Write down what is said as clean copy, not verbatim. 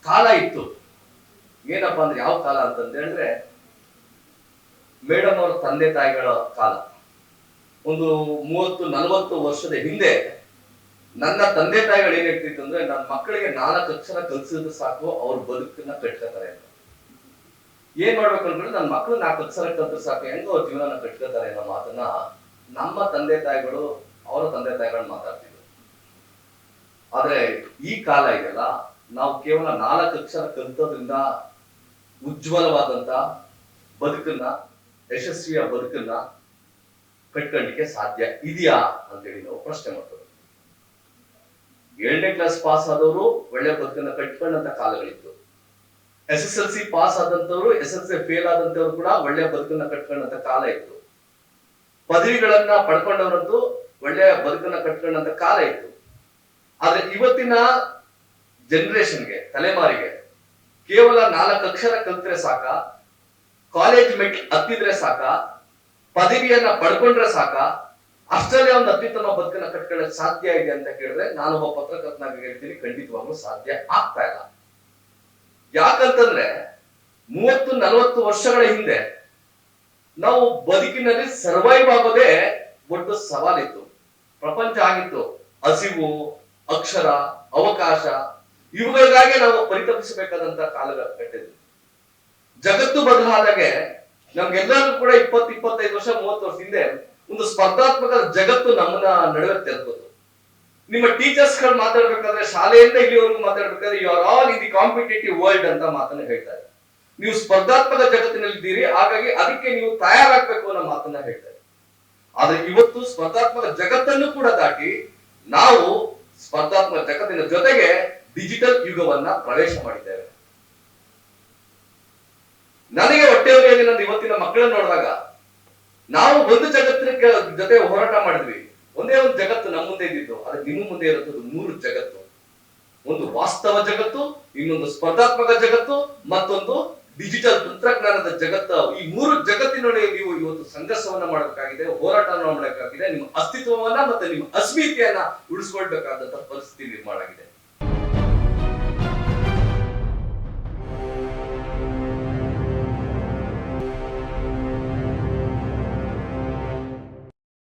ಕಾಲ ಇತ್ತು. ಏನಪ್ಪಾ ಅಂದ್ರೆ ಯಾವ ಕಾಲ ಅಂತಂದ ಹೇಳಿದ್ರೆ ಮೇಡಮ್ ಅವರ ತಂದೆ ತಾಯಿಗಳ ಕಾಲ. ಒಂದು 30-40 ವರ್ಷದ ಹಿಂದೆ ನನ್ನ ತಂದೆ ತಾಯಿಗಳು ಏನ್ ಹೇಳ್ತಿತ್ತು ಅಂದ್ರೆ ನನ್ನ ಮಕ್ಕಳಿಗೆ 4 ಅಕ್ಷರ ಕಲ್ಸಿದ್ರೆ ಸಾಕು ಅವ್ರ ಬದುಕನ್ನ ಕಟ್ಕೋತಾರೆ ಅಂತ. ಏನ್ ಮಾಡ್ಬೇಕು ಅಂದ್ರೆ ನನ್ನ ಮಕ್ಕಳು 4 ಅಕ್ಷರ ಕಲ್ಸಿದ್ರೆ ಸಾಕು ಹೆಂಗೋ ಅವ್ರ ಜೀವನ ಕಟ್ಕೋತಾರೆ ಅನ್ನೋ ಮಾತನ್ನ ನಮ್ಮ ತಂದೆ ತಾಯಿಗಳು ಅವರ ತಂದೆ ತಾಯಿಗಳು ಮಾತಾಡ್ತಿದ್ರು. ಆದ್ರೆ ಈ ಕಾಲ ಇದೆಯಲ್ಲ, ನಾವು ಕೇವಲ 4 ಅಕ್ಷರ ಕಲ್ತೋದ್ರಿಂದ ಉಜ್ವಲವಾದಂತ ಬದುಕನ್ನ, ಯಶಸ್ವಿಯ ಬದುಕನ್ನ ಕಟ್ಕೊಳ್ಳಿಕ್ಕೆ ಸಾಧ್ಯ ಇದೆಯಾ ಅಂತೇಳಿ ನಾವು ಪ್ರಶ್ನೆ ಮಾಡ್ತೇವೆ. 7ನೇ ಕ್ಲಾಸ್ ಪಾಸ್ ಆದವರು ಒಳ್ಳೆ ಬದುಕನ್ನ ಕಟ್ಕೊಂಡಂತ ಕಾಲಗಳಿತ್ತು. SSLC ಪಾಸ್ ಆದಂತವ್ರು, SSLC ಫೇಲ್ ಆದಂತವ್ರು ಕೂಡ ಒಳ್ಳೆ ಬದುಕನ್ನ ಕಟ್ಕೊಂಡಂತ ಕಾಲ ಇತ್ತು. ಪದವಿಗಳನ್ನ ಪಡ್ಕೊಂಡವರಂತೂ ಒಳ್ಳೆಯ ಬದುಕನ್ನ ಕಟ್ಕೊಂಡಂತ ಕಾಲ ಇತ್ತು. ಆದ್ರೆ ಇವತ್ತಿನ ಜನರೇಷನ್ಗೆ, ತಲೆಮಾರಿಗೆ ಕೇವಲ 4 ಅಕ್ಷರ ಕಲ್ತ್ರೆ ಸಾಕ, ಕಾಲೇಜ್ ಮೆಟ್ ಹತ್ತಿದ್ರೆ ಸಾಕ, ಪದವಿಯನ್ನ ಪಡ್ಕೊಂಡ್ರೆ ಸಾಕ, ಅಷ್ಟಲ್ಲೇ ಒಂದು ಅತ್ಯುತ್ತಮ ಬದುಕನ್ನ ಕಟ್ಕೊಳ್ಳೋಕೆ ಸಾಧ್ಯ ಇದೆ ಅಂತ ಕೇಳಿದ್ರೆ ನಾನೊಬ್ಬ ಪತ್ರಕರ್ತನಾಗಿ ಹೇಳ್ತೀನಿ, ಖಂಡಿತವಾಗ್ಲೂ ಸಾಧ್ಯ ಆಗ್ತಾ ಇಲ್ಲ. ಯಾಕಂತಂದ್ರೆ 30-40 ವರ್ಷಗಳ ಹಿಂದೆ ನಾವು ಬದುಕಿನಲ್ಲಿ ಸರ್ವೈವ್ ಆಗೋದೇ ದೊಡ್ಡ ಸವಾಲಿತ್ತು. ಪ್ರಪಂಚ ಆಗಿತ್ತು, ಹಸಿವು, ಅಕ್ಷರ, ಅವಕಾಶ ಇವುಗಳಿಗಾಗಿ ನಾವು ಪರಿತಪಿಸಬೇಕಾದಂತ ಕಾಲಘಟ್ಟದ್ದು. ಜಗತ್ತು ಬದಲಾದಾಗೆ ನಮ್ಗೆಲ್ಲರಿಗೂ ಕೂಡ 20-25 ವರ್ಷ 30 ವರ್ಷ ಹಿಂದೆ ಒಂದು ಸ್ಪರ್ಧಾತ್ಮಕ ಜಗತ್ತು ನಮ್ಮನ್ನ ನಡುವೆ ತೆರೆದು. ನಿಮ್ಮ ಟೀಚರ್ಸ್ ಗಳು ಮಾತಾಡ್ಬೇಕಾದ್ರೆ, ಶಾಲೆಯಿಂದ ಇಲ್ಲಿವರೆಗೂ ಮಾತಾಡ್ಬೇಕಾದ್ರೆ you are all in the competitive world ಅಂತ ಮಾತನ್ನ ಹೇಳ್ತಾರೆ. ನೀವು ಸ್ಪರ್ಧಾತ್ಮಕ ಜಗತ್ತಿನಲ್ಲಿದ್ದೀರಿ, ಹಾಗಾಗಿ ಅದಕ್ಕೆ ನೀವು ತಯಾರಾಗಬೇಕು ಅನ್ನೋ ಮಾತನ್ನ ಹೇಳ್ತಾರೆ. ಆದ್ರೆ ಇವತ್ತು ಸ್ಪರ್ಧಾತ್ಮಕ ಜಗತ್ತನ್ನು ಕೂಡ ದಾಟಿ ನಾವು ಸ್ಪರ್ಧಾತ್ಮಕ ಜಗತ್ತಿನ ಜೊತೆಗೆ ಡಿಜಿಟಲ್ ಯುಗವನ್ನ ಪ್ರವೇಶ ಮಾಡಿದ್ದೇವೆ. ನನಗೆ ಹೊಟ್ಟೆಯವರಿಗೆ ನನ್ನ ಇವತ್ತಿನ ಮಕ್ಕಳನ್ನ ನೋಡಿದಾಗ ನಾವು ಒಂದು ಜಗತ್ತಿನ ಜೊತೆ ಹೋರಾಟ ಮಾಡಿದ್ವಿ. ಒಂದೇ ಒಂದು ಜಗತ್ತು ನಮ್ಮ ಮುಂದೆ ಇದ್ದಿದ್ದು, ಆದ್ರೆ ನಿಮ್ಮ ಮುಂದೆ ಇರುತ್ತದೆ 3 ಜಗತ್ತು. ಒಂದು ವಾಸ್ತವ ಜಗತ್ತು, ಇನ್ನೊಂದು ಸ್ಪರ್ಧಾತ್ಮಕ ಜಗತ್ತು, ಮತ್ತೊಂದು ಡಿಜಿಟಲ್ ತಂತ್ರಜ್ಞಾನದ ಜಗತ್ತು. ಈ 3 ಜಗತ್ತಿನೊಳಗೆ ನೀವು ಇವತ್ತು ಸಂಘರ್ಷವನ್ನ ಮಾಡಬೇಕಾಗಿದೆ, ಹೋರಾಟವನ್ನ ಮಾಡಬೇಕಾಗಿದೆ, ನಿಮ್ಮ ಅಸ್ತಿತ್ವವನ್ನ ಮತ್ತೆ ನಿಮ್ಮ ಅಸ್ಮಿತೆಯನ್ನ ಉಳಿಸ್ಕೊಳ್ಬೇಕಾದಂತ ಪರಿಸ್ಥಿತಿ ನಿರ್ಮಾಣ ಆಗಿದೆ.